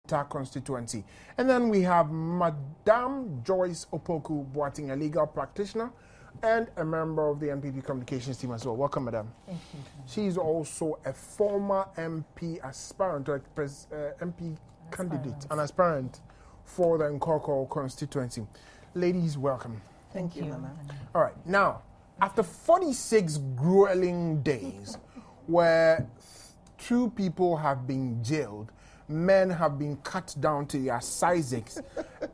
constituency. And then we have Madame Joyce Opoku Boating, a legal practitioner and a member of the NPP communications team as well. Welcome, Madam. Thank you. She's also a former MP aspirant, or MP candidate, an aspirant for the Caucus constituency. Ladies, welcome. Thank you. All right, now, after 46 grueling days where 2 people have been jailed, men have been cut down to their sizes,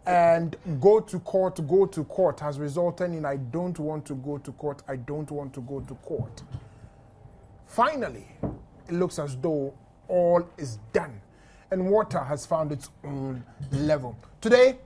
and go to court has resulted in I don't want to go to court, I don't want to go to court. Finally, it looks as though all is done and water has found its own level. Today,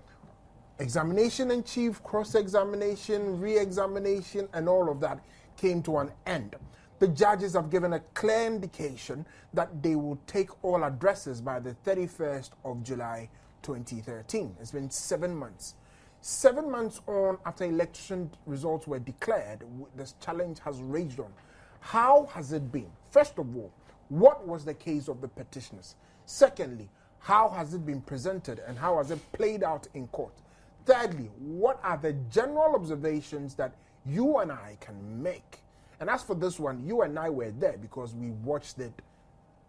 examination in chief, cross-examination, re-examination, and all of that came to an end. The judges have given a clear indication that they will take all addresses by the 31st of July 2013. It's been 7 months. 7 months on after election results were declared, this challenge has raged on. How has it been? First of all, what was the case of the petitioners? Secondly, how has it been presented and how has it played out in court? Thirdly, what are the general observations that you and I can make? And as for this one, you and I were there because we watched it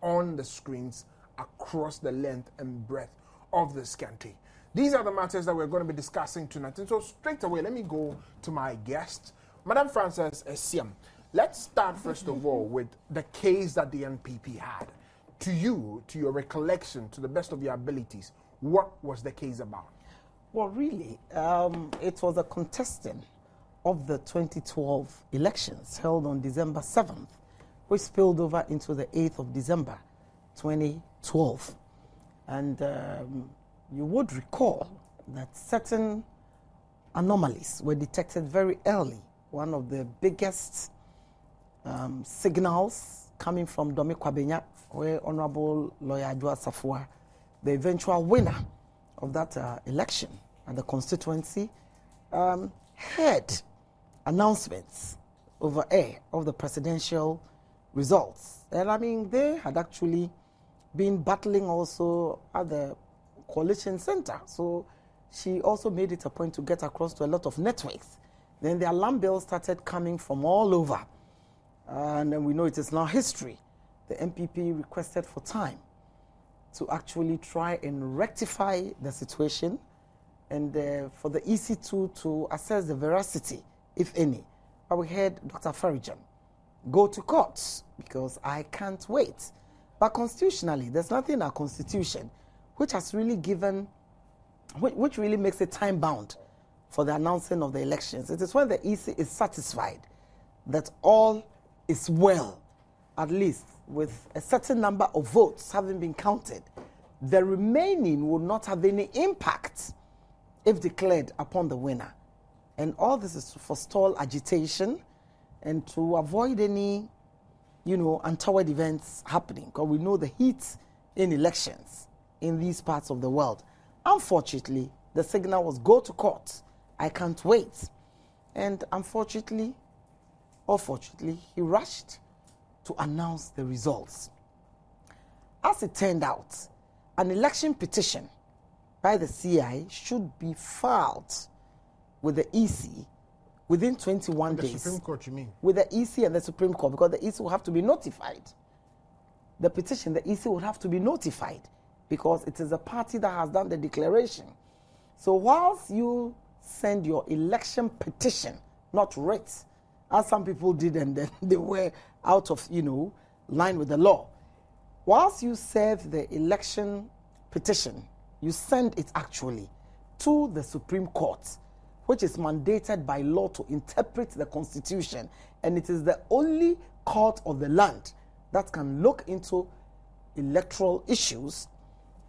on the screens across the length and breadth of this country. These are the matters that we're going to be discussing tonight. And so straight away, let me go to my guest, Madam Frances Esiam. Let's start first of all with the case that the NPP had. To you, to your recollection, to the best of your abilities, what was the case about? Well, really, it was a contesting of the 2012 elections held on December 7th, which spilled over into the 8th of December 2012. And you would recall that certain anomalies were detected very early. One of the biggest signals coming from Domi Kwabenya, where Honorable Lawyer Adwa Safua, the eventual winner of that election and the constituency, heard announcements over air of the presidential results. And I mean, they had actually been battling also at the coalition center. So she also made it a point to get across to a lot of networks. Then the alarm bells started coming from all over. And then we know it is now history. The MPP requested for time to actually try and rectify the situation and for the EC2 to assess the veracity, if any. But we heard Dr. Farijan go to court because I can't wait. But constitutionally, there's nothing in our constitution which has really given, which really makes it time-bound for the announcing of the elections. It is when the EC is satisfied that all is well, at least with a certain number of votes having been counted, the remaining will not have any impact if declared upon the winner. And all this is to forestall agitation and to avoid any, untoward events happening, because we know the heat in elections in these parts of the world. Unfortunately, the signal was go to court. I can't wait. And unfortunately, or fortunately, he rushed to announce the results. As it turned out, an election petition by the CI should be filed with the EC within 21 days. The Supreme Court, you mean? With the EC and the Supreme Court, because the EC will have to be notified. The petition, the EC will have to be notified because it is a party that has done the declaration. So whilst you send your election petition, not writ, as some people did and then they were out of, line with the law. Whilst you serve the election petition, you send it actually to the Supreme Court, which is mandated by law to interpret the Constitution. And it is the only court of the land that can look into electoral issues.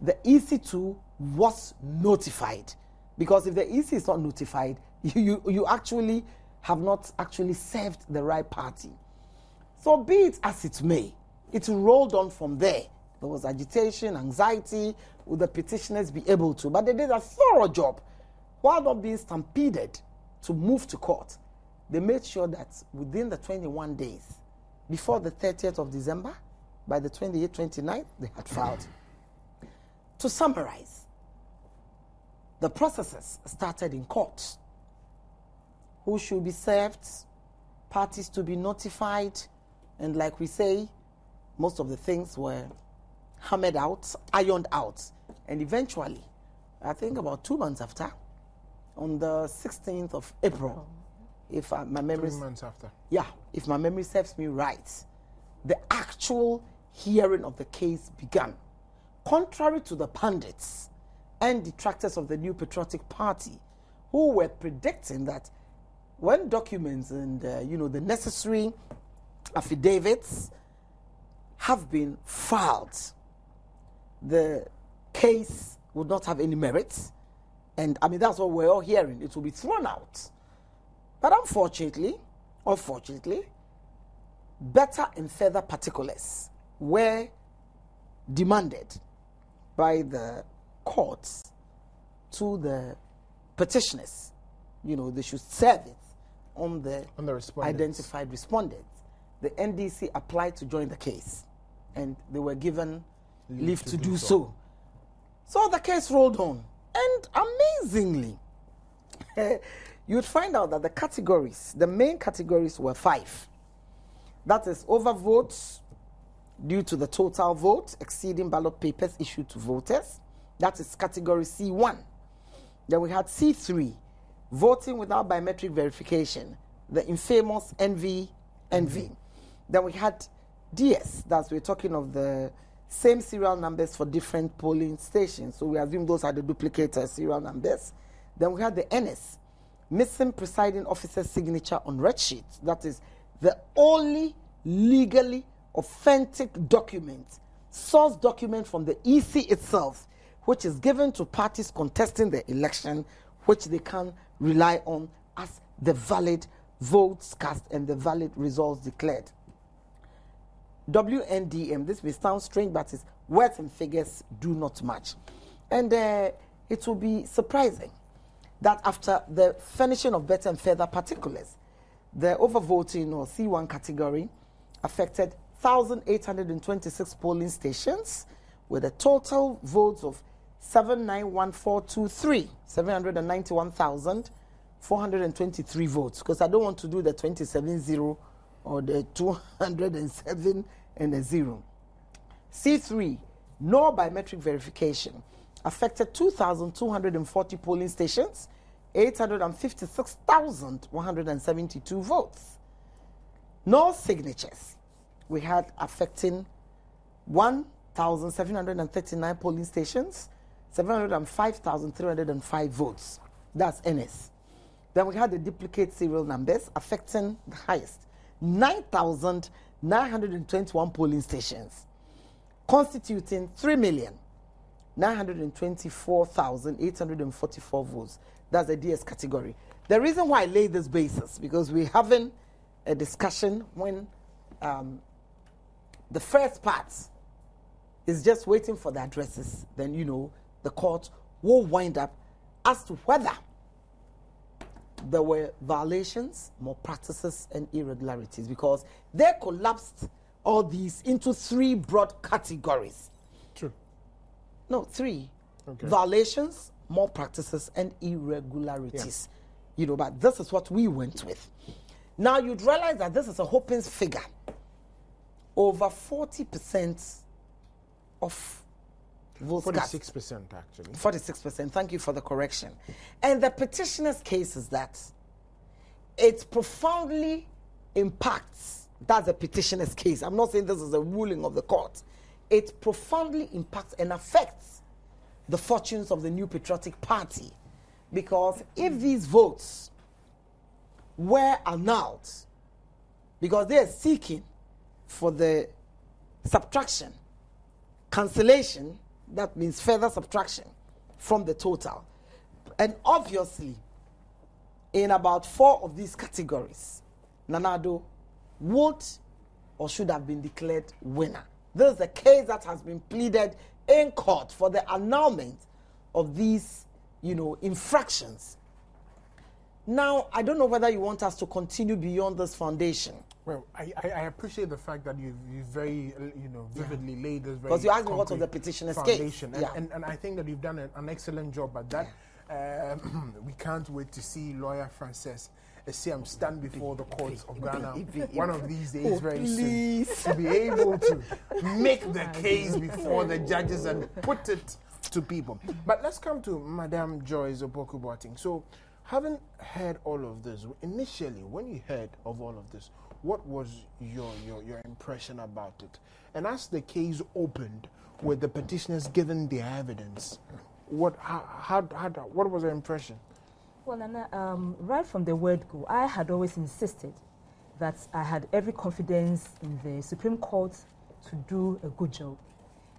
The EC2 was notified. Because if the EC is not notified, you actually have not actually served the right party. So be it as it may, it rolled on from there. There was agitation, anxiety, would the petitioners be able to? But they did a thorough job. While not being stampeded to move to court, they made sure that within the 21 days, before the 30th of December, by the 28th, 29th, they had filed. To summarize, the processes started in court. Who should be served, parties to be notified, and like we say, most of the things were hammered out, ironed out, and eventually, I think about 2 months after, on the 16th of April, if my memory... 3 months after. Yeah, if my memory serves me right, the actual hearing of the case began. Contrary to the pundits and detractors of the New Patriotic Party, who were predicting that when documents and the necessary affidavits have been filed, the case would not have any merit. And I mean, that's what we're all hearing. It will be thrown out. But unfortunately, or fortunately, better and further particulars were demanded by the courts to the petitioners. They should serve it on the identified respondents. The NDC applied to join the case, and they were given leave to do so. So the case rolled on, and amazingly, you'd find out that the main categories were 5. That is overvotes due to the total vote exceeding ballot papers issued to voters. That is category C1. Then we had C3, voting without biometric verification, the infamous NV. Then we had DS, that's we're talking of the same serial numbers for different polling stations. So we assume those are the duplicate serial numbers. Then we had the NS, missing presiding officer's signature on red sheets. That is the only legally authentic document, source document from the EC itself, which is given to parties contesting the election, which they can rely on as the valid votes cast and the valid results declared. WNDM, this may sound strange, but it's words and figures do not match. And it will be surprising that after the furnishing of better and further particulars, the overvoting or C1 category affected 1,826 polling stations with a total votes of 791,423, 791,423 votes, because I don't want to do the 27-0 or the 207 and a 0. C3, no biometric verification, affected 2,240 polling stations, 856,172 votes. No signatures. We had affecting 1,739 polling stations, 705,305 votes. That's NS. Then we had the duplicate serial numbers affecting the highest, 9,921 polling stations, constituting 3,924,844 votes. That's the DS category. The reason why I lay this basis, because we're having a discussion when the first part is just waiting for the addresses. Then, the court will wind up as to whether there were violations, malpractices, and irregularities, because they collapsed all these into 3 broad categories. True. No, 3. Okay. Violations, malpractices, and irregularities. Yeah. But this is what we went with. Now, you'd realize that this is a Hopkins figure. Over 40% of votes 46% actually. 46%. Thank you for the correction. And the petitioner's case is that it profoundly impacts. That's the petitioner's case. I'm not saying this is a ruling of the court. It profoundly impacts and affects the fortunes of the New Patriotic Party. Because if these votes were annulled, because they are seeking for the subtraction, cancellation, that means further subtraction from the total. And obviously, in about 4 of these categories, Nana Addo would or should have been declared winner. This is a case that has been pleaded in court for the annulment of these, infractions. Now, I don't know whether you want us to continue beyond this foundation. Well, I appreciate the fact that you very vividly laid this very because you asked me what was the petitioner's foundation, case. And I think that you've done an excellent job at that. Yeah. We can't wait to see lawyer Frances Essiem stand before the courts of Ghana one of these days very soon to be able to make the case before the judges and put it to people. But let's come to Madam Joyce Opoku-Boateng. So, having heard all of this, initially, when you heard of all of this, what was your impression about it? And as the case opened with the petitioners giving their evidence, what was your impression? Well, Nana, right from the word go, I had always insisted that I had every confidence in the Supreme Court to do a good job.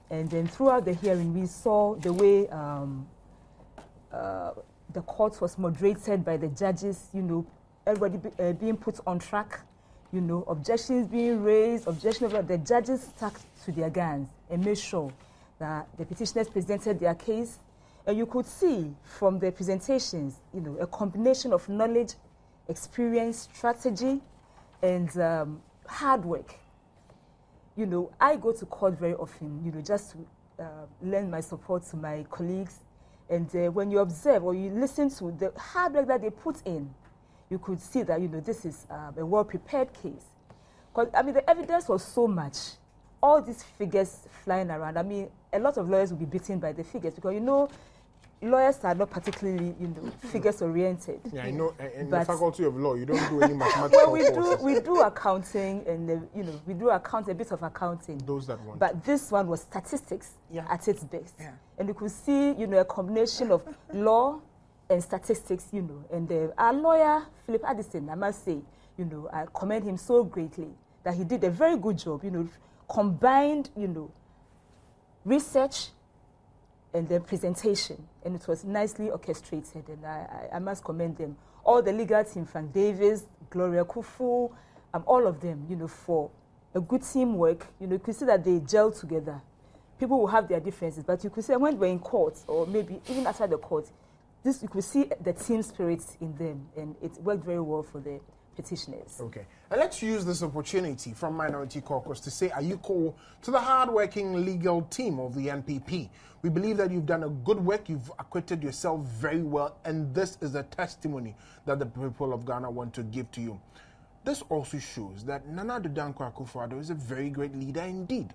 And then throughout the hearing, we saw the way the court was moderated by the judges, everybody being put on track, objections being raised, the judges stuck to their guns and made sure that the petitioners presented their case. And you could see from the presentations, a combination of knowledge, experience, strategy, and hard work. I go to court very often, just to lend my support to my colleagues. And when you observe or you listen to the hard work that they put in, you could see that, this is a well-prepared case. Because, the evidence was so much. All these figures flying around, a lot of lawyers will be beaten by the figures because, lawyers are not particularly, figures-oriented. Yeah, I know. In the faculty of law, you don't do any mathematical courses. We do accounting, and we do a bit of accounting. Those that want. But this one was statistics at its best, and you could see, a combination of law and statistics, And our lawyer Philip Addison, I must say, I commend him so greatly that he did a very good job. Combined, research and the presentation, and it was nicely orchestrated, and I must commend them. All the legal team, Frank Davis, Gloria Kufu, all of them, for a good teamwork. You could see that they gel together. People will have their differences, but you could see when we're in court, or maybe even after the court, you could see the team spirit in them, and it worked very well for the petitioners. Okay. And let's use this opportunity from Minority Caucus to say ayuko to the hard-working legal team of the NPP. We believe that you've done a good work, you've acquitted yourself very well, and this is a testimony that the people of Ghana want to give to you. This also shows that Nana Addo Dankwa Akufo-Addo is a very great leader indeed.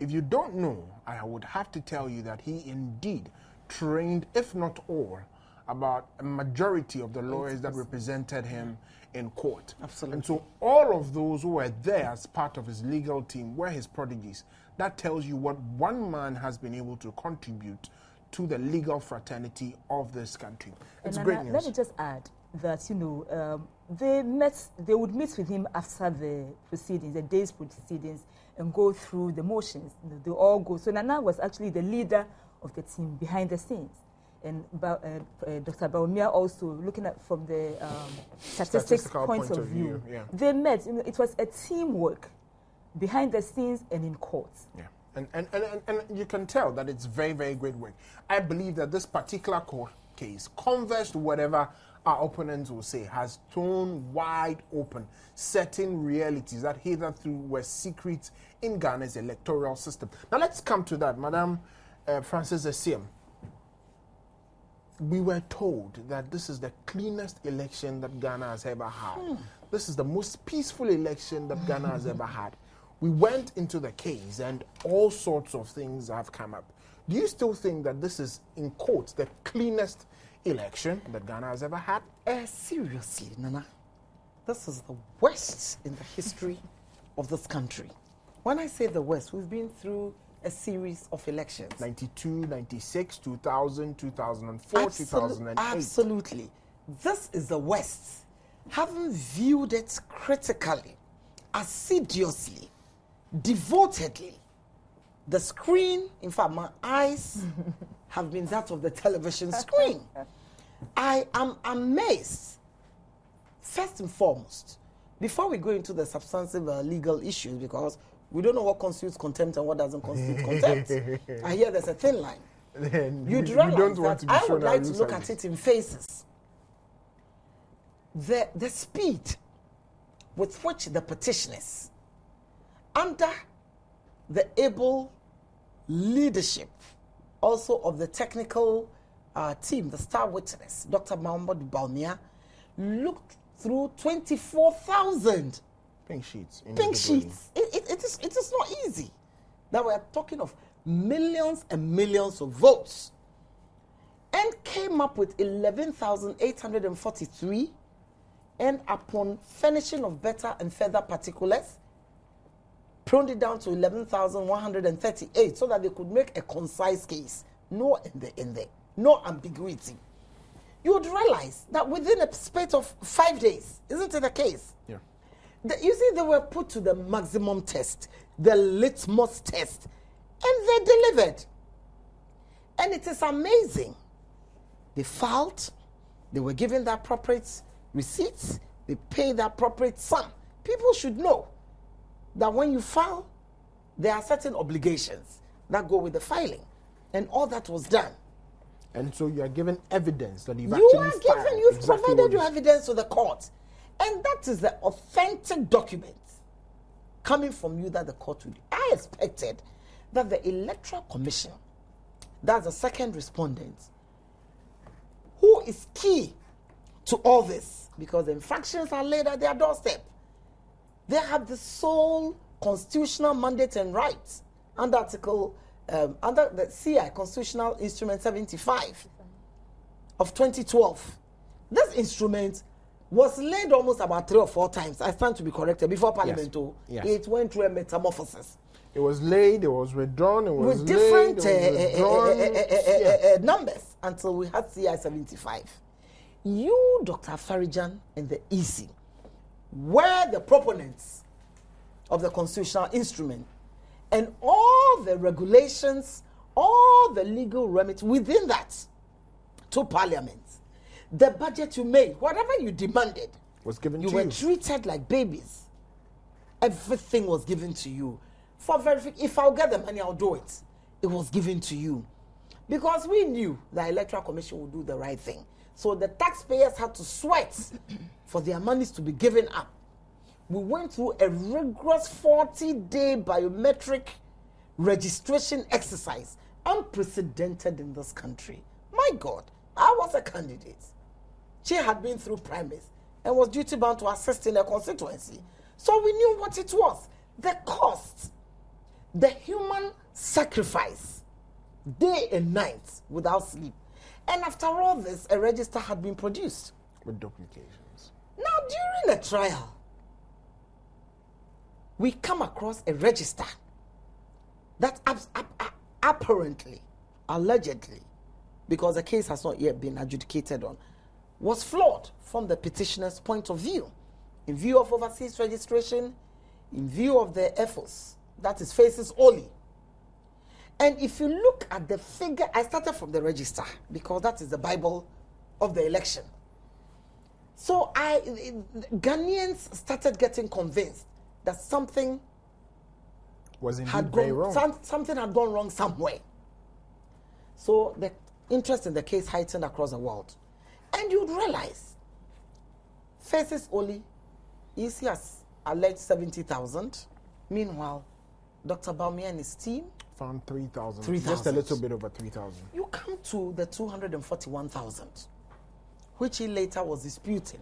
If you don't know, I would have to tell you that he indeed trained, if not all, about a majority of the lawyers that represented him in court. Absolutely. And so all of those who were there as part of his legal team were his prodigies. That tells you what one man has been able to contribute to the legal fraternity of this country. It's great news. Let me just add that, they would meet with him after the proceedings, the day's proceedings, and go through the motions. They all go. So Nana was actually the leader of the team behind the scenes. And Dr. Baumia also, looking at from the statistics point of view, they met. It was a teamwork behind the scenes and in court. Yeah, and you can tell that it's very, very great work. I believe that this particular court case, converse to whatever our opponents will say, has thrown wide open certain realities that hitherto were secret in Ghana's electoral system. Now let's come to that, Madam Frances Essiem. We were told that this is the cleanest election that Ghana has ever had. This is the most peaceful election that Ghana has ever had. We went into the case and all sorts of things have come up. Do you still think that this is, in quotes, the cleanest election that Ghana has ever had? Seriously, Nana, this is the worst in the history of this country. When I say the worst, we've been through a series of elections. 92, 96, 2000, 2004, 2008. Absolutely. This is the worst. Having viewed it critically, assiduously, devotedly, the screen, in fact, my eyes have been that of the television screen. I am amazed, first and foremost, before we go into the substantive legal issues, because we don't know what constitutes contempt and what doesn't constitute contempt. I hear there's a thin line. You'd realize that I would like to look at it in phases. The speed with which the petitioners, under the able leadership also of the technical team, the star witness, Dr. Mahmoud Baumia, looked through 24,000 pink sheets. Pink sheets. It is not easy. Now we're talking of millions and millions of votes, and came up with 11,843, and upon furnishing of better and further particulars, pruned it down to 11,138 so that they could make a concise case. No no ambiguity. You would realize that within a space of 5 days, isn't it the case? Yeah. You see, they were put to the maximum test, the litmus test, and they delivered. And it is amazing. They filed, they were given the appropriate receipts, they paid the appropriate sum. People should know that when you file, there are certain obligations that go with the filing. And all that was done. And so you are given evidence that you've provided your evidence to the court. And that is the authentic document coming from you that the court would. I expected that the Electoral Commission, that's the second respondent, who is key to all this, because the infractions are laid at their doorstep. They have the sole constitutional mandate and rights under under the CI, Constitutional Instrument 75 of 2012. This instrument was laid almost about 3 or 4 times. I stand to be corrected before Parliament. Yes. It went through a metamorphosis. It was laid, it was withdrawn, it was with laid, different numbers until we had CI 75. You, Dr. Farijan, and the EC were the proponents of the constitutional instrument, and all the regulations, all the legal remedies within that to Parliament. The budget you made, whatever you demanded, was given to you. You were treated like babies. Everything was given to you. For verification, if I'll get the money, I'll do it. It was given to you. Because we knew the Electoral Commission would do the right thing. So the taxpayers had to sweat for their monies to be given up. We went through a rigorous 40-day biometric registration exercise, unprecedented in this country. My God, I was a candidate. She had been through primaries and was duty bound to assist in a constituency. So we knew what it was. The cost, the human sacrifice, day and night without sleep. And after all this, a register had been produced. With duplications. Now, during a trial, we come across a register that apparently, allegedly, because the case has not yet been adjudicated on, was flawed from the petitioner's point of view, in view of overseas registration, in view of the efforts, that is faces only. And if you look at the figure, I started from the register because that is the Bible of the election. So Ghanaians started getting convinced that something had gone wrong. Something had gone wrong somewhere. So the interest in the case heightened across the world. And you'd realize, faces only, EC has alleged 70,000. Meanwhile, Dr. Baumia and his team found 3,000. 3,000. Just a little bit over 3,000. You come to the 241,000, which he later was disputing,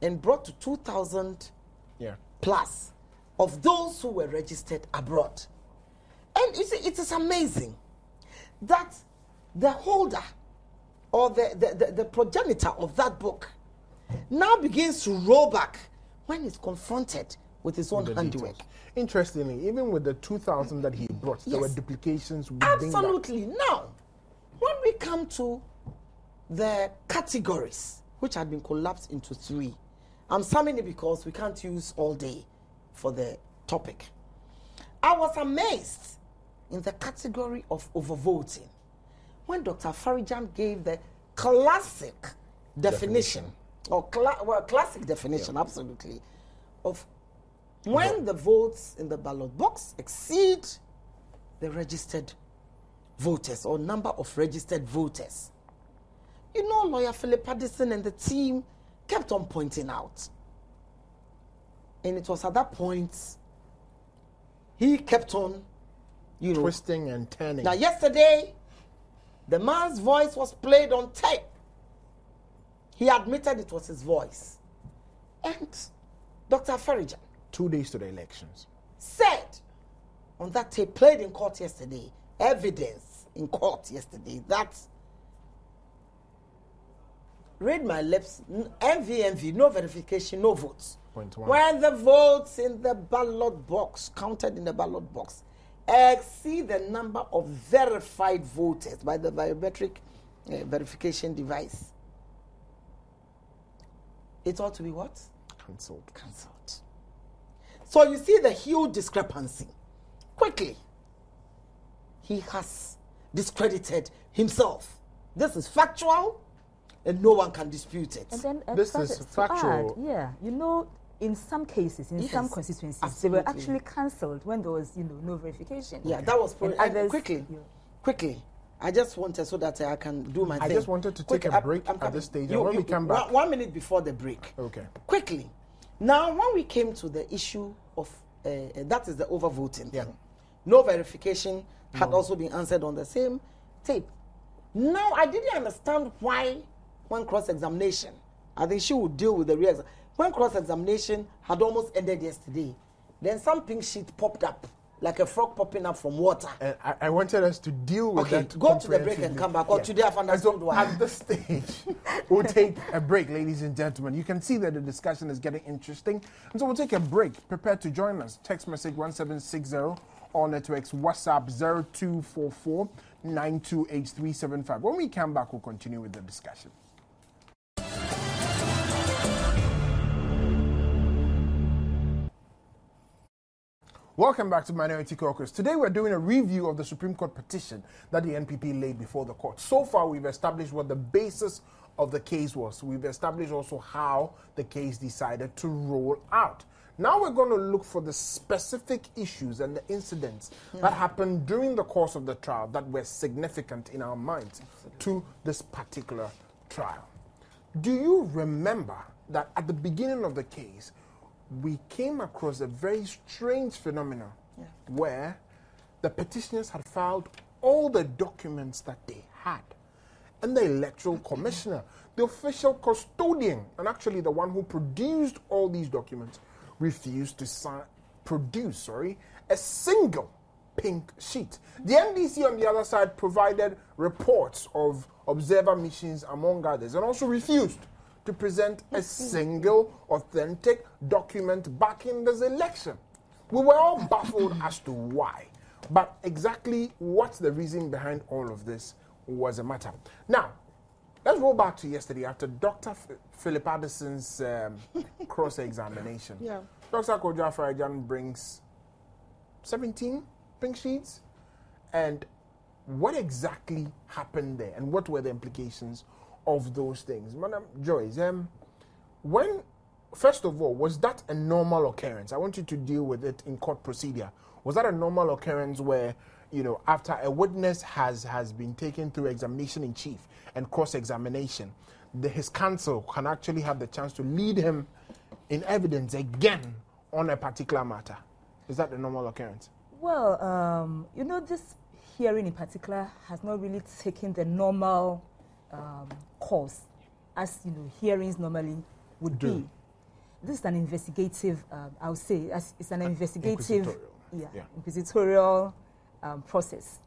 and brought to 2,000 plus of those who were registered abroad. And you see, it is amazing that the holder or the progenitor of that book now begins to roll back when he's confronted with his own handiwork. Details. Interestingly, even with the 2,000 that he brought, there were duplications within absolutely. That. Now, when we come to the categories, which had been collapsed into 3, I'm summing it because we can't use all day for the topic. I was amazed in the category of overvoting when Dr. Farijan gave the classic definition. Or classic definition, absolutely, of when the votes in the ballot box exceed the registered voters or number of registered voters. You know, lawyer Philip Addison and the team kept on pointing out And it was at that point he kept on, twisting and turning. Now, yesterday, the man's voice was played on tape. He admitted it was his voice. And Dr. Farijan, 2 days to the elections, said on that tape played in court yesterday, evidence in court yesterday, that read my lips, MV, no verification, no votes. Point one. When the votes in the ballot box, counted in the ballot box, exceed the number of verified voters by the biometric verification device, it ought to be what? cancelled. Cancelled. So you see the huge discrepancy. Quickly, he has discredited himself. This is factual, and no one can dispute it. And then This is factual. In some cases, in some constituencies, absolutely. they were actually cancelled when there was, no verification. Yeah, that was and others, quickly. I just wanted so that I can do my thing. I just wanted to take a break at this stage. And when we come back, 1 minute before the break. Okay. Quickly. Now, when we came to the issue of that is the overvoting thing. No verification had also been answered on the same tape. Now, I didn't understand why, when cross-examination, I think she would deal with the real. When cross-examination had almost ended yesterday, then some pink sheet popped up, like a frog popping up from water. And I wanted us to deal with that. Go to the break and come back. Or today I've understood why. At this stage, we'll take a break, ladies and gentlemen. You can see that the discussion is getting interesting. And so we'll take a break. Prepare to join us. Text message 1760, all networks, WhatsApp 0244 928375. When we come back, we'll continue with the discussion. Welcome back to Minority Caucus. Today we're doing a review of the Supreme Court petition that the NPP laid before the court. So far we've established what the basis of the case was. We've established also how the case decided to roll out. Now we're going to look for the specific issues and the incidents that happened during the course of the trial that were significant in our minds to this particular trial. Do you remember that at the beginning of the case, we came across a very strange phenomenon where the petitioners had filed all the documents that they had. And the electoral commissioner, the official custodian, and actually the one who produced all these documents, refused to produce a single pink sheet. The NDC on the other side provided reports of observer missions, among others, and also refused to present a single authentic document backing this election. We were all baffled as to why, but exactly what's the reason behind all of this was a matter. Now, let's roll back to yesterday after Dr. Philip Addison's cross-examination. Dr. Kojo Afarajan brings 17 pink sheets, and what exactly happened there, and what were the implications of those things? Madam Joyce, first of all, was that a normal occurrence? I want you to deal with it in court procedure. Was that a normal occurrence where, after a witness has been taken through examination in chief and cross-examination, his counsel can actually have the chance to lead him in evidence again on a particular matter? Is that a normal occurrence? Well, this hearing in particular has not really taken the normal course as hearings normally would be. This is an investigative, I would say, it's an investigative, inquisitorial process.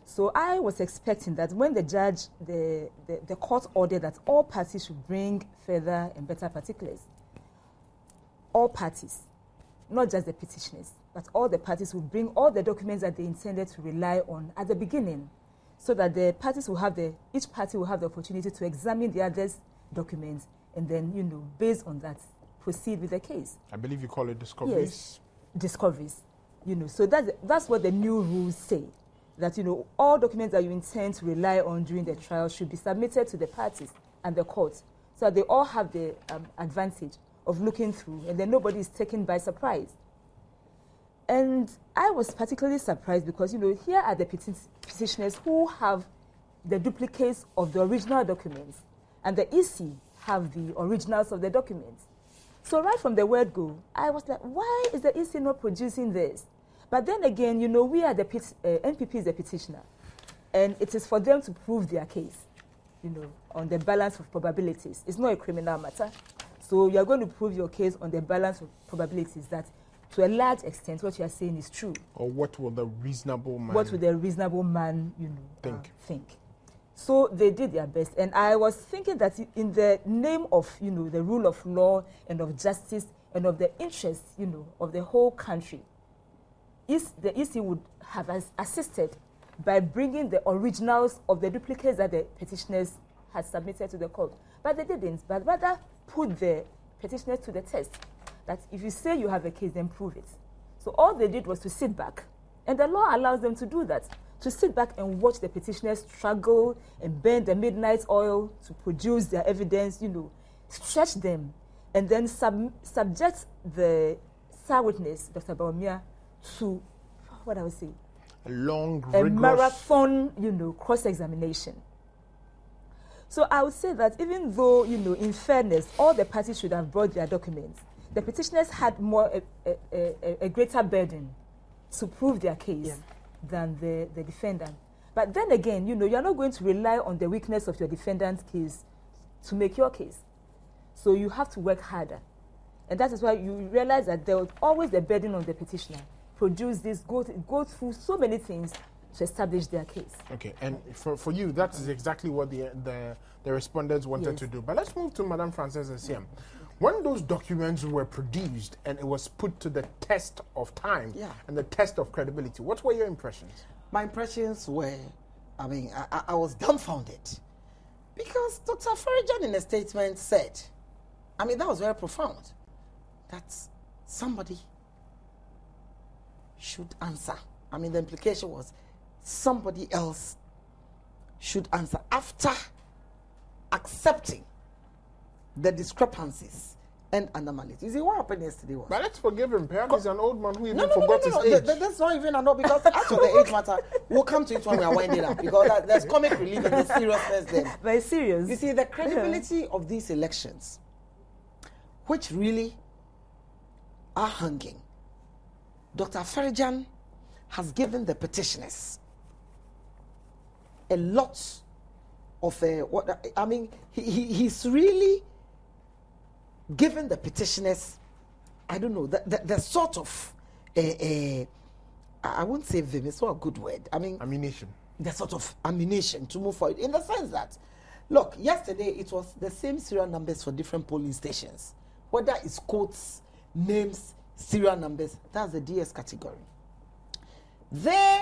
So I was expecting that when the judge, the court ordered that all parties should bring further and better particulars, all parties, not just the petitioners, but all the parties would bring all the documents that they intended to rely on at the beginning, so that the parties will have each party will have the opportunity to examine the other's documents and then, based on that, proceed with the case. I believe you call it discoveries. Yes, discoveries. So that's what the new rules say, that, all documents that you intend to rely on during the trial should be submitted to the parties and the court, so that they all have the advantage of looking through, and then nobody is taken by surprise. And I was particularly surprised because, here are the petitioners who have the duplicates of the original documents, and the EC have the originals of the documents. So right from the word go, I was like, why is the EC not producing this? But then again, we are the NPP is the petitioner, and it is for them to prove their case, on the balance of probabilities. It's not a criminal matter. So you are going to prove your case on the balance of probabilities that, to a large extent, what you are saying is true. Or what will the reasonable man think? So they did their best. And I was thinking that in the name of, the rule of law and of justice and of the interests, of the whole country, the EC would have assisted by bringing the originals of the duplicates that the petitioners had submitted to the court. But they didn't, but rather put the petitioners to the test. That if you say you have a case, then prove it. So all they did was to sit back. And the law allows them to do that, to sit back and watch the petitioners struggle and burn the midnight oil to produce their evidence, stretch them, and then subject the star witness, Dr. Bawumia, to, what I would say, a marathon, cross-examination. So I would say that even though, in fairness, all the parties should have brought their documents, the petitioners had a greater burden to prove their case than the defendant. But then again, you're not going to rely on the weakness of your defendant's case to make your case. So you have to work harder. And that is why you realize that there was always the burden on the petitioner. Produce this, go through so many things to establish their case. Okay, and for you, that is exactly what the respondents wanted to do. But let's move to Madame Frances Asiam. When those documents were produced and it was put to the test of time and the test of credibility, what were your impressions? My impressions were, I was dumbfounded. Because Dr. Farijan in a statement said, that was very profound, that somebody should answer. The implication was somebody else should answer after accepting the discrepancies and anomalies. You see, what happened yesterday was... But let's forgive him. Perhaps he's an old man who even forgot his age. That's not even a no, because after the age matter, we'll come to it when we are winding up, because there's comic relief and the seriousness then. Very serious. You see, the credibility of these elections, which really are hanging, Dr. Farijan has given the petitioners a lot of he's really given the petitioners, I don't know, the sort of I won't say vim, it's not a good word. Ammunition. The sort of ammunition to move forward, in the sense that, look, yesterday it was the same serial numbers for different polling stations. Whether it's codes, names, serial numbers, that's the DS category. There,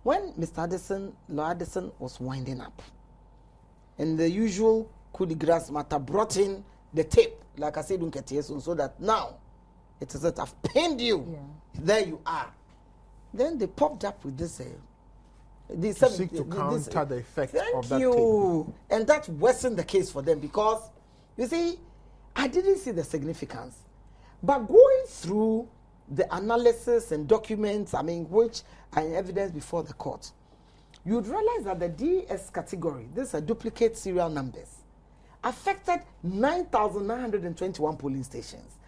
when Mr. Lord Addison was winding up, and the usual coup de grace matter brought in the tape, like I said, so that now it is that I've pinned you. Yeah. There you are. Then they popped up with this. Seek to counter the effect of that tape. And that worsened the case for them, because, you see, I didn't see the significance. But going through the analysis and documents, which are in evidence before the court, you'd realize that the DS category, these are duplicate serial numbers, affected 9,921 polling stations,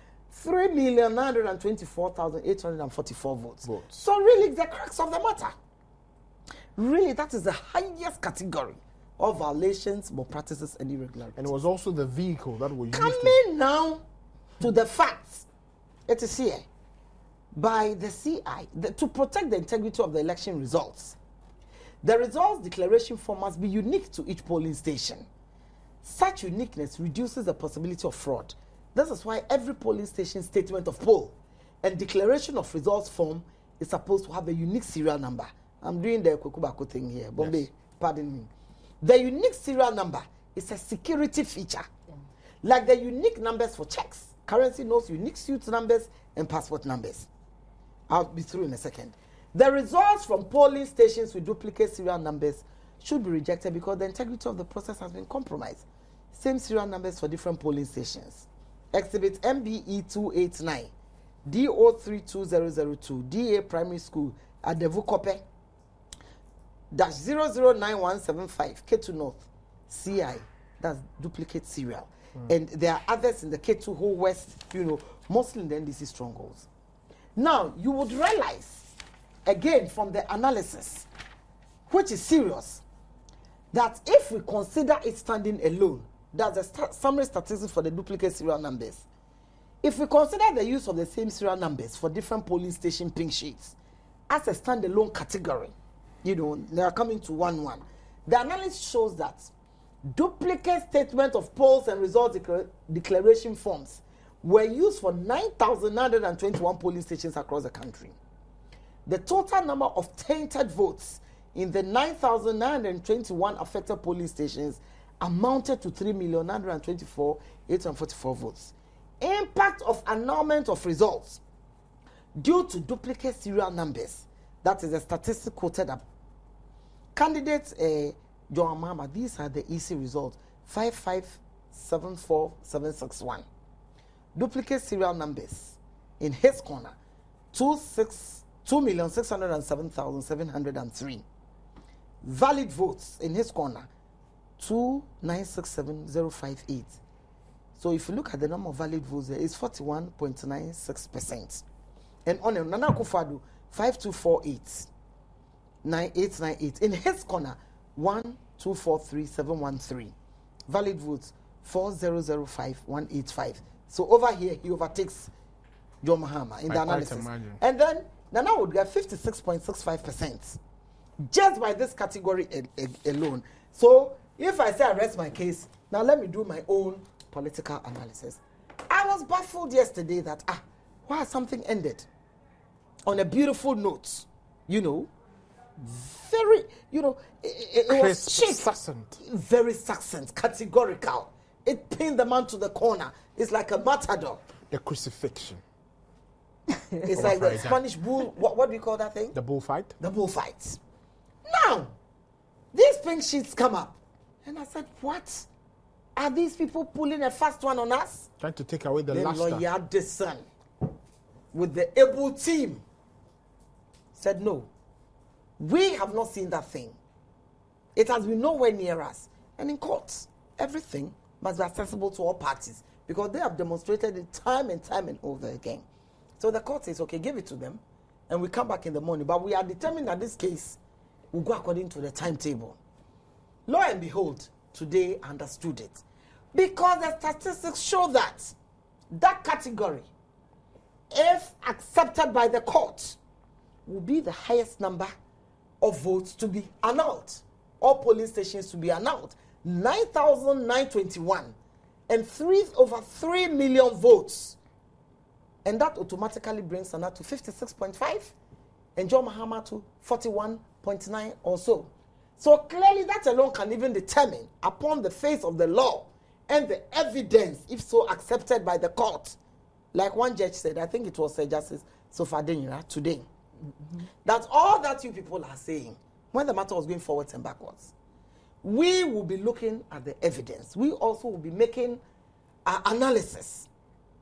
3,924,844 votes. So really, the crux of the matter, really, that is the highest category of violations, malpractices, and irregularities. And it was also the vehicle that was used. Coming now to the facts, it is here by the CI to protect the integrity of the election results. The results declaration form must be unique to each polling station. Such uniqueness reduces the possibility of fraud. This is why every polling station statement of poll and declaration of results form is supposed to have a unique serial number. I'm doing the Kwekubako thing here. Bombay, yes. Pardon me. The unique serial number is a security feature. Yeah. Like the unique numbers for checks. Currency notes, unique suit numbers, and passport numbers. I'll be through in a second. The results from polling stations with duplicate serial numbers should be rejected because the integrity of the process has been compromised. Same serial numbers for different polling stations. Exhibit MBE 289, DO32002, DA Primary School at the Vukope, -009175, K2 North, CI, that's duplicate serial. And there are others in the K2 whole West, mostly in the NDC strongholds. Now, you would realize, again, from the analysis, which is serious, that if we consider it standing alone, that's the summary statistics for the duplicate serial numbers. If we consider the use of the same serial numbers for different polling station pink sheets as a standalone category, they are coming to 1-1. The analysis shows that duplicate statement of polls and result declaration forms were used for 9,921 polling stations across the country. The total number of tainted votes in the 9,921 affected polling stations amounted to 3,924,844 votes. Impact of annulment of results due to duplicate serial numbers. That is a statistic quoted up. Candidates, John Mahama, these are the easy results. 5574761. Duplicate serial numbers in his corner. 2,607,703. Valid votes in his corner. 2,967,058. So if you look at the number of valid votes there, it's 41.96%. And on Nana Akufo-Addo, 5,248,9898. In his corner, 1,243,713. Valid votes, 4,005,185. So over here, he overtakes John Mahama in the analysis. And then Nana would get 56.65% just by this category alone. So if I say I rest my case, now let me do my own political analysis. I was baffled yesterday that why something ended on a beautiful note, very, it was chic, very succinct, categorical. It pinned the man to the corner. It's like a matador. The crucifixion. It's like the Spanish bull. What do you call that thing? The bullfight. The bullfight. Now, these pink sheets come up, and I said, "What? Are these people pulling a fast one on us?" Trying to take away the luster. Lawyer Addison, with the able team, said, "No, we have not seen that thing. It has been nowhere near us." And in court, everything must be accessible to all parties because they have demonstrated it time and over again. So the court says, "Okay, give it to them, and we come back in the morning." But we are determined that this case will go according to the timetable. Lo and behold, today I understood it. Because the statistics show that category, if accepted by the court, will be the highest number of votes to be annulled. All polling stations to be annulled. 9,921 and over 3 million votes. And that automatically brings Sana to 56.5 and John Mahama to 41.9 or so. So clearly that alone can even determine upon the face of the law and the evidence, if so accepted by the court, like one judge said, I think it was Justice Sofadenyira today, that all that you people are saying, when the matter was going forwards and backwards, we will be looking at the evidence. We also will be making our analysis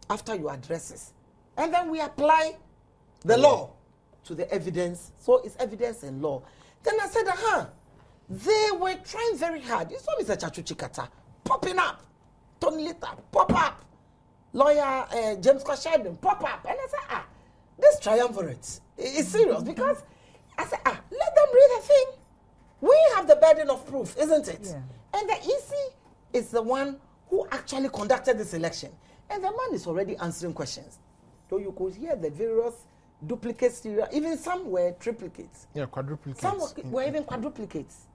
after your addresses. And then we apply the law to the evidence. So it's evidence and law. Then I said, they were trying very hard. You saw Mr. Chachu Chikata popping up. Tony Lita, pop up. Lawyer James Kwashadin, pop up. And I said, this triumvirate is serious because I said, let them read the thing. We have the burden of proof, isn't it? Yeah. And the EC is the one who actually conducted this election. And the man is already answering questions. So you could hear the various duplicates, even some were triplicates. Yeah, quadruplicates. Some were even quadruplicates.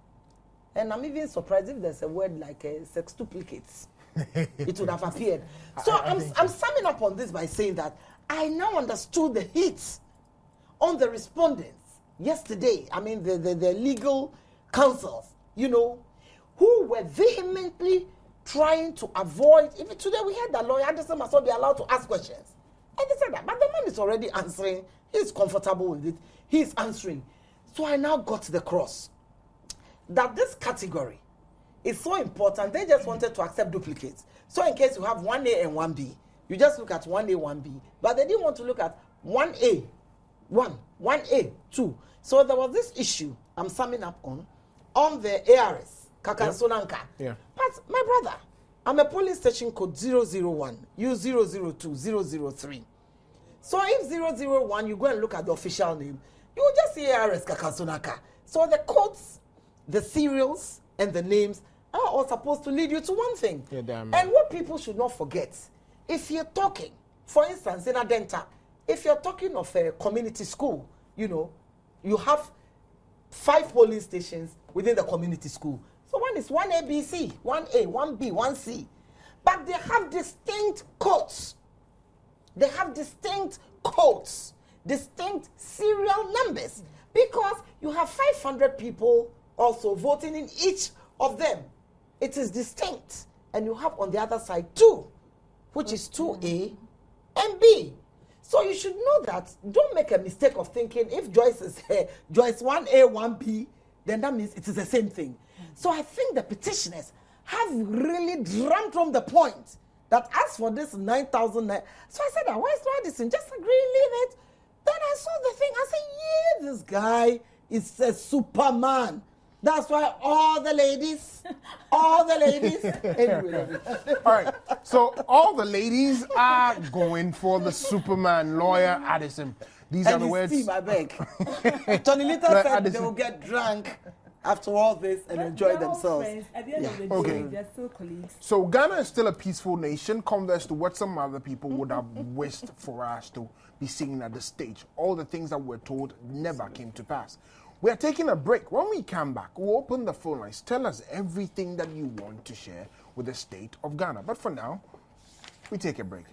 And I'm even surprised if there's a word like sextuplicates. It would have appeared. So I'm summing up on this by saying that I now understood the heat on the respondents yesterday. I mean, the legal counsels, who were vehemently trying to avoid. Even today we heard that lawyer Anderson must not be allowed to ask questions. And they said that, but the man is already answering. He's comfortable with it. He's answering. So I now got to the cross that this category is so important. They just wanted to accept duplicates. So in case you have 1A and 1B, you just look at 1A, 1B. But they didn't want to look at 1A, 1A, 2. So there was this issue I'm summing up on the ARS, Kakan Sonanka. Yeah. But my brother, I'm a police station code 001, you 002, 003. So if 001, you go and look at the official name, you will just see ARS Kakasonaka. So the codes, the serials, and the names are all supposed to lead you to one thing. Yeah, damn. And what people should not forget, if you're talking, for instance, in Adenta, if you're talking of a community school, you have 5 polling stations within the community school. So one is 1ABC, 1A, 1B, 1C. But they have distinct codes. They have distinct codes, distinct serial numbers, because you have 500 people also voting in each of them. It is distinct. And you have on the other side 2, which is 2A and B. So you should know that. Don't make a mistake of thinking if Joyce is Joyce 1A, 1B, then that means it is the same thing. So I think the petitioners have really drummed home the point that as for this 9,000, so I said, why is this thing? Just agree, leave it. Then I saw the thing. I said, yeah, this guy is a superman. That's why all the ladies. Anyway. All right. So all the ladies are going for the Superman lawyer Addison. These are the words. Team, I beg. Johnny Little said Addison. They will get drunk after all this and enjoy themselves. Friends. At the end of the day, they're still colleagues. So Ghana is still a peaceful nation, converse to what some other people would have wished for us to be seen at the stage. All the things that we're told never came to pass. We are taking a break. When we come back, we'll open the phone lines. Tell us everything that you want to share with the state of Ghana. But for now, we take a break.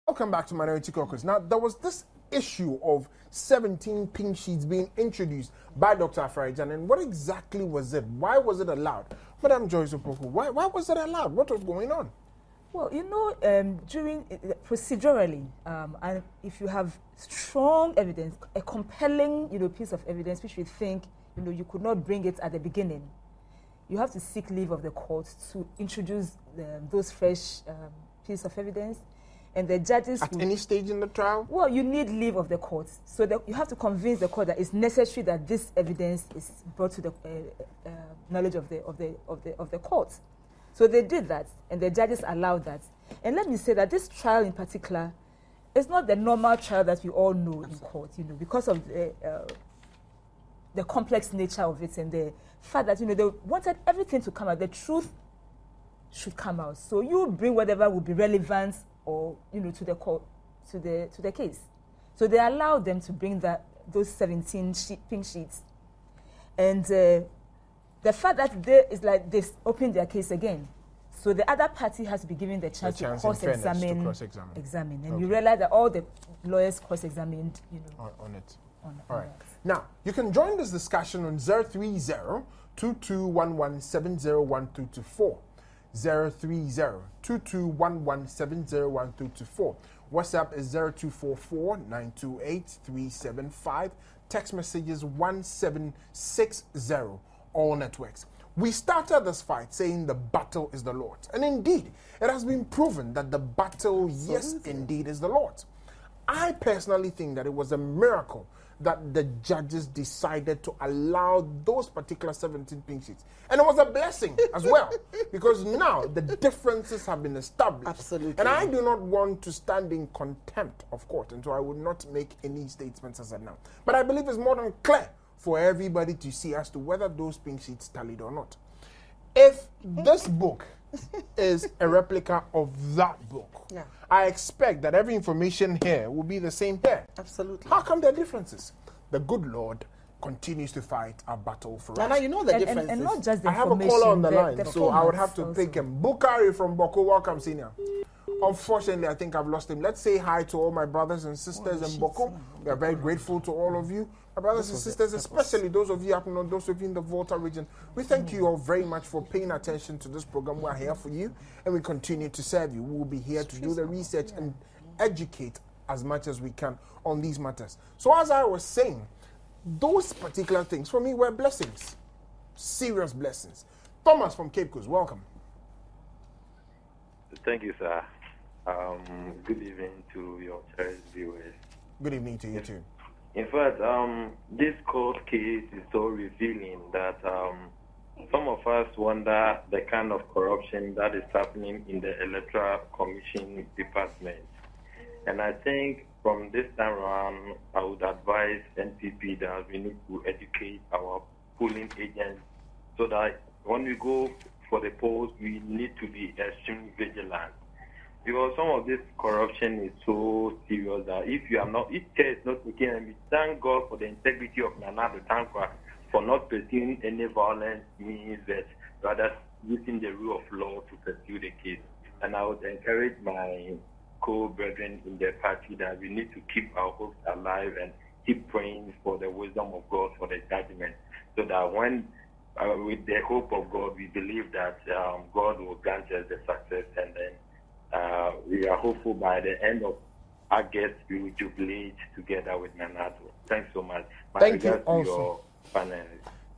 Welcome back to Minority Caucus. Now, there was this issue of 17 pink sheets being introduced by Dr. Afarajan, and what exactly was it? Why was it allowed? Madam Joyce Opoku, why was it allowed? What was going on? Well, during procedurally, and if you have strong evidence, a compelling, piece of evidence which we think, you could not bring it at the beginning, you have to seek leave of the court to introduce those fresh pieces of evidence, and the judges at any stage in the trial. Well, you need leave of the court, so that you have to convince the court that it's necessary that this evidence is brought to the knowledge of the court. So they did that, and the judges allowed that. And let me say that this trial in particular is not the normal trial that we all know in court, because of the complex nature of it and the fact that, they wanted everything to come out. The truth should come out. So you bring whatever will be relevant or, to the court, to the case. So they allowed them to bring those 17 pink sheets. And the fact that they opened their case again, so the other party has to be given the chance to cross-examine. And you realize that all the lawyers cross-examined, on it. All right. Now, you can join this discussion on 030-2211-7012224. 030-2211-7012224. WhatsApp is 0244-928-375. Text messages 1760. All networks. We started this fight saying the battle is the Lord's. And indeed, it has been proven that the battle, yes, indeed, is the Lord's. I personally think that it was a miracle that the judges decided to allow those particular 17 pink sheets. And it was a blessing as well, because now the differences have been established. Absolutely. And I do not want to stand in contempt of court, and so I would not make any statements as of now. But I believe it's more than clear for everybody to see as to whether those pink sheets tallied or not. If this book is a replica of that book, I expect that every information here will be the same here. Absolutely. How come there are differences? The good Lord continues to fight our battle for us. Now you know the differences. And not just the I have a caller on the line, so I would have to take him. Bukari from Boko, welcome, senior. Unfortunately, I think I've lost him. Let's say hi to all my brothers and sisters in Boko. We are very grateful to all of you. My brothers and sisters, especially those of you up north, those of you in the Volta region, we thank you all very much for paying attention to this program. We are here for you, and we continue to serve you. We will be here to do the research and educate as much as we can on these matters. So as I was saying, those particular things for me were blessings, serious blessings. Thomas from Cape Coast, welcome. Thank you, sir. Good evening to your cherished viewers. Good evening to you too. In fact, this court case is so revealing that some of us wonder the kind of corruption that is happening in the Electoral Commission department. And I think from this time around, I would advise NPP that we need to educate our polling agents so that when we go for the polls, we need to be extremely vigilant. Because some of this corruption is so serious that if care is not taken, and we thank God for the integrity of Nana Tankwa for not pursuing any violent means, but rather using the rule of law to pursue the case. And I would encourage my co-brethren in the party that we need to keep our hopes alive and keep praying for the wisdom of God for the judgment, so that when, with the hope of God, we believe that God will grant us the success, and then we are hopeful by the end of August we will jubilate together with Nanato. Thanks so much. Thank you also.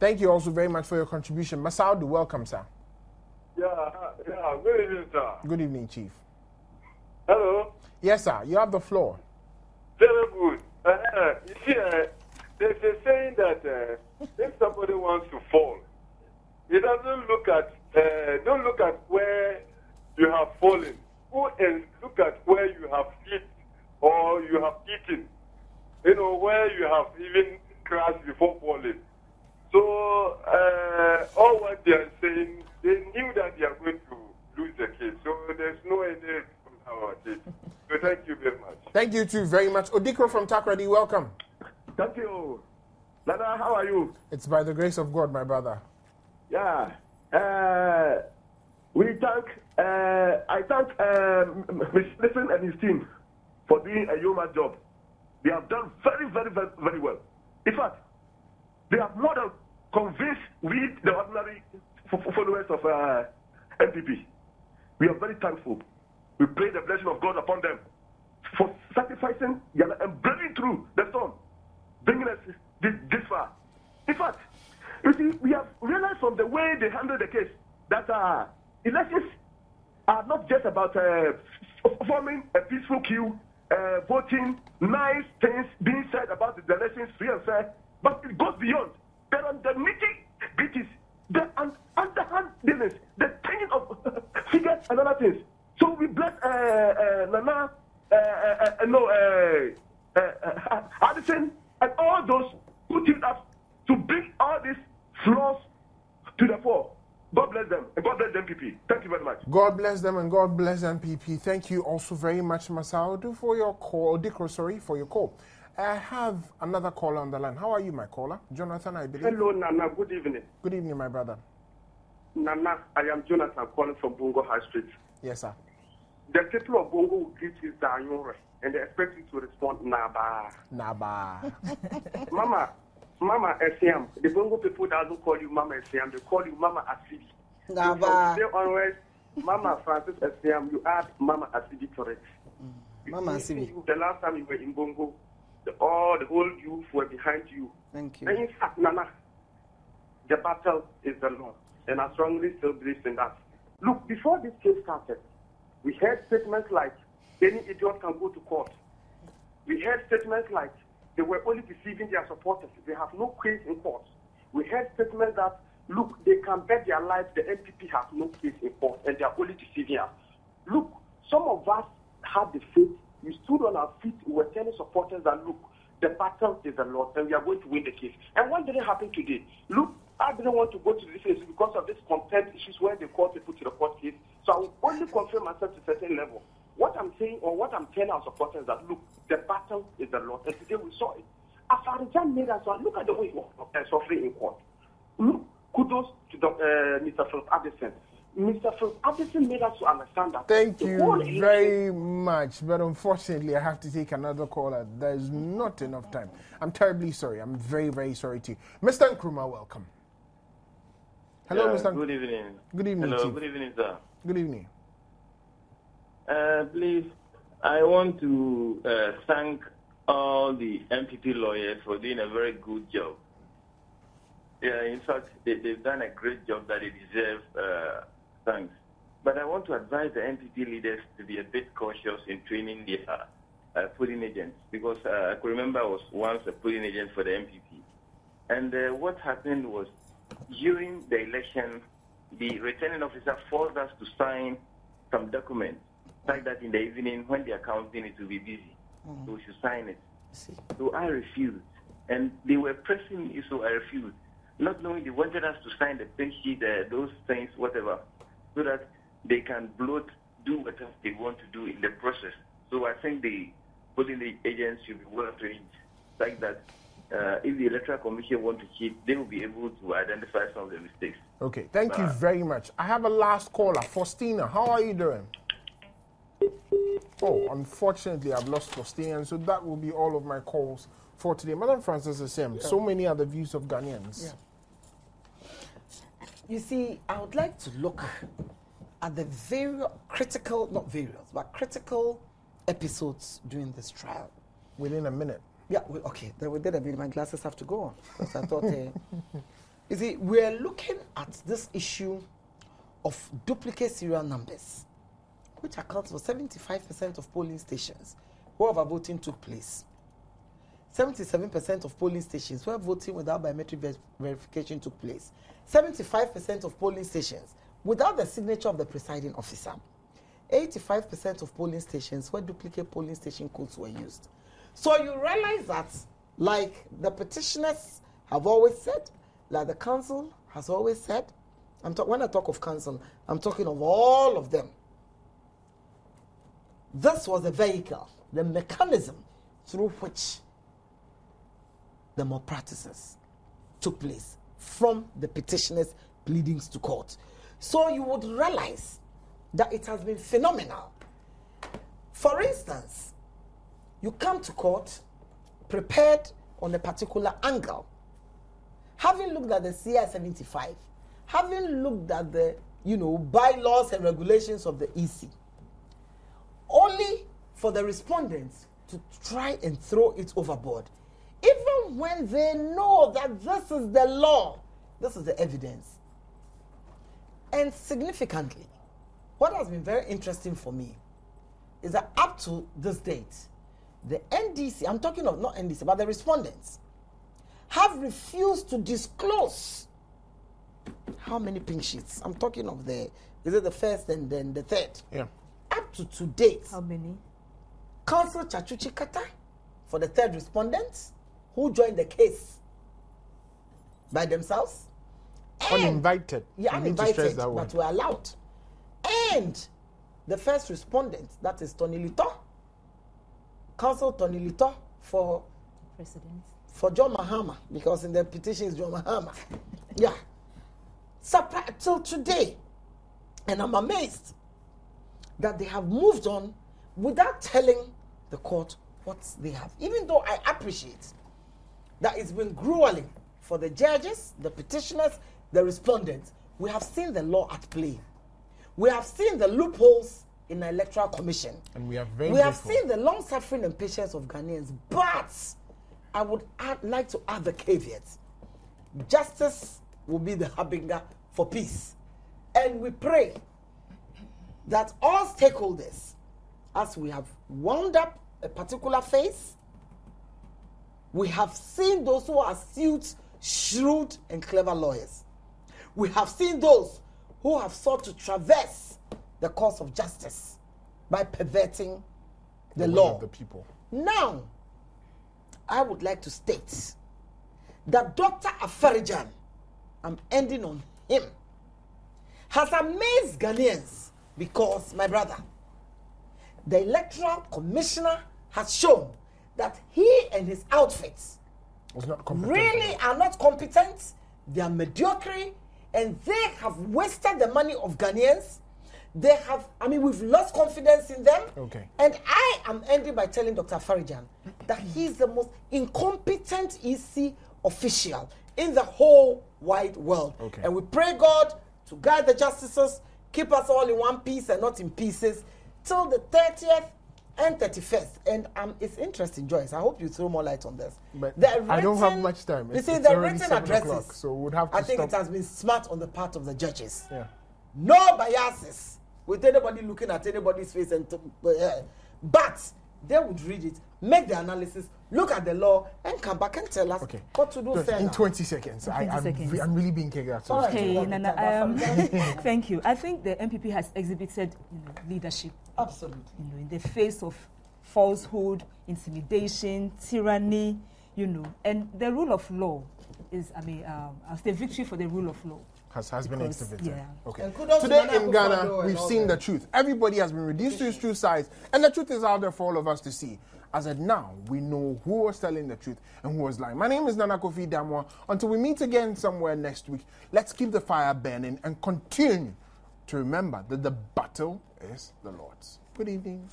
Thank you also very much for your contribution. Masaudu, welcome, sir. Yeah, good evening, sir. Good evening, Chief. Hello? Yes, sir. You have the floor. Very good. You see, there's a saying that if somebody wants to fall, he doesn't don't look at where you have fallen. Go and look at where you have hit or you have eaten. You know, where you have even crashed before falling. So, all what they are saying, they knew that they are going to lose the case. So, there's no any from our case. So, thank you very much. Thank you too very much. Odikro from Takrady, welcome. Thank you. Nana, how are you? It's by the grace of God, my brother. Yeah. I thank Mr. Listen and his team for doing a human job. They have done very, very, very, very well. In fact, they have more than convinced we, the ordinary followers of NPP. We are very thankful. We pray the blessing of God upon them for sacrificing and breaking through the storm, bringing us this far. In fact, you see, we have realized from the way they handle the case that elections are not just about forming a peaceful queue, voting, nice things being said about the elections, free and fair, but it goes beyond. There are the nitty-gritties, the underhand dealings, the changing of figures and other things. So we bless Nana, Addison, and all those who teamed up to bring all these flaws to the fore. God bless them, and God bless the MPP. Thank you very much. God bless them, and God bless MPP. Thank you also very much, Masaudu, for your call. Dikro, sorry, for your call. I have another caller on the line. How are you, my caller? Jonathan, I believe. Hello, Nana. Good evening. Good evening, my brother. Nana, I am Jonathan calling from Bongo High Street. Yes, sir. The people of Bongo will greet you, Danyore, and they expect you to respond, Naba. Naba. Mama SCM. The Bongo people doesn't call you Mama SCM, they call you Mama Asidi. Naba. So from today onwards, Mama Francis SCM, you add Mama Asidi to it. Mama Asidi. The last time you were in Bongo, the whole youth were behind you. Thank you. And in fact, Nana, the battle is the Lord. And I strongly still believe in that. Look, before this case started, we heard statements like, any idiot can go to court. We heard statements like, they were only deceiving their supporters. They have no case in court. We heard statements that, look, they can bet their lives, the NPP has no case in court, and they are only deceiving us. Look, some of us had the faith. We stood on our feet. We were telling supporters that, look, the battle is the Lord, and we are going to win the case. And what didn't happen today? Look, I didn't want to go to this case because of this contempt issues where they call people to the court case. So I will only confirm myself to a certain level. What I'm saying, or what I'm telling our supporters is that, look, the battle is the Lord. And today we saw it. Afarijan made us look at the way he was suffering in court. Look, kudos to Mr. Philip Addison. Mr. Philip Addison made us to understand that. Thank you very much. But unfortunately, I have to take another caller. There's not enough time. I'm terribly sorry. I'm very, very sorry to you. Mr. Nkrumah, welcome. Hello, Mr. Good evening. Good evening, Hello, Chief. good evening, sir. Good evening. Please, I want to thank all the MPP lawyers for doing a very good job. Yeah, in fact, they've done a great job that they deserve thanks. But I want to advise the MPP leaders to be a bit cautious in training their polling agents, because I could remember I was once a polling agent for the MPP. And what happened was, during the election, the returning officer forced us to sign some documents, like that in the evening when they are counting it will be busy. So we should sign it. So I refused. And they were pressing me, so I refused. Not knowing they wanted us to sign the pin sheet, those things, whatever, so that they can bloat, do whatever they want to do in the process. So I think the polling agents should be well trained, like that. If the Electoral Commission want to cheat, they will be able to identify some of the mistakes. Okay, thank you very much. I have a last caller, Faustina. How are you doing? Oh, unfortunately, I've lost Faustina, and so that will be all of my calls for today. Madam Francis Assem, so many are the views of Ghanaians. Yeah. You see, I would like to look at the critical episodes during this trial. Within a minute. Yeah, okay. Then within a minute, my glasses have to go on. Because I thought, you see, we're looking at this issue of duplicate serial numbers, which accounts for 75% of polling stations where voting took place. 77% of polling stations where voting without biometric verification took place. 75% of polling stations without the signature of the presiding officer. 85% of polling stations where duplicate polling station codes were used. So you realize that, like the petitioners have always said, like the council has always said, when I talk of council, I'm talking of all of them. This was the vehicle, the mechanism through which the malpractices took place from the petitioners' pleadings to court. So you would realize that it has been phenomenal. For instance, you come to court prepared on a particular angle, having looked at the CI 75, having looked at the bylaws and regulations of the EC, only for the respondents to try and throw it overboard, even when they know that this is the law, this is the evidence. And significantly, what has been very interesting for me is that up to this date, the NDC, I'm talking of not NDC, but the respondents, have refused to disclose how many pink sheets. I'm talking of is it the first and then the third? Yeah. Up to date. How many? Counsel Chachuchi Kata for the third respondent who joined the case by themselves. Uninvited. Yeah, uninvited, but were allowed. And the first respondent, that is Tony Lito, Counsel Tony Lito for President. For John Mahama, because in the petition is John Mahama. Yeah. Till today. And I'm amazed that they have moved on without telling the court what they have. Even though I appreciate that it's been grueling for the judges, the petitioners, the respondents. We have seen the law at play. We have seen the loopholes in the Electoral Commission. And we have seen the long-suffering and patience of Ghanaians. But I would like to add the caveat. Justice will be the harbinger for peace. And we pray that all stakeholders, as we have wound up a particular phase, we have seen those who are astute, shrewd, and clever lawyers. We have seen those who have sought to traverse the course of justice by perverting the law of the people. Now, I would like to state that Dr. Afarijan, I'm ending on him, has amazed Ghanaians because, my brother, the Electoral Commissioner has shown that he and his outfits really are not competent, they are mediocre, and they have wasted the money of Ghanaians. They have, we've lost confidence in them. Okay. And I am ending by telling Dr. Farijan that he's the most incompetent EC official in the whole wide world. Okay. And we pray God to guide the justices, keep us all in one piece and not in pieces, till the 30th and 31st. And it's interesting, Joyce. I hope you throw more light on this. But I don't have much time. You see, the written addresses, so we'll have to I think stop. it has been smart on the part of the judges. Yeah. No biases with anybody looking at anybody's face. But they would read it, make the analysis, look at the law, and come back and tell us what to do. In 20 seconds. I'm really being kicked out. Okay, Nana, thank you. I think the MPP has exhibited leadership. Absolutely. In the face of falsehood, intimidation, tyranny, and the rule of law is, as the victory for the rule of law. Has been exhibited. Yeah. Okay. Today in Ghana, we've seen the truth. Everybody has been reduced to his true size, and the truth is out there for all of us to see. As of now, we know who was telling the truth and who was lying. My name is Nana Kofi Damwa. Until we meet again somewhere next week, let's keep the fire burning and continue to remember that the battle is the Lord's. Good evening.